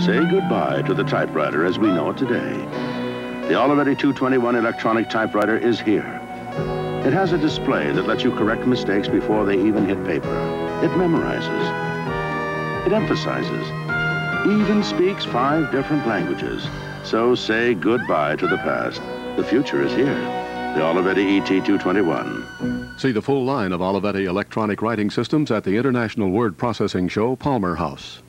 Say goodbye to the typewriter as we know it today. The Olivetti 221 electronic typewriter is here. It has a display that lets you correct mistakes before they even hit paper. It memorizes. It emphasizes. Even speaks 5 different languages. So say goodbye to the past. The future is here. The Olivetti ET221. See the full line of Olivetti electronic writing systems at the International Word Processing Show, Palmer House.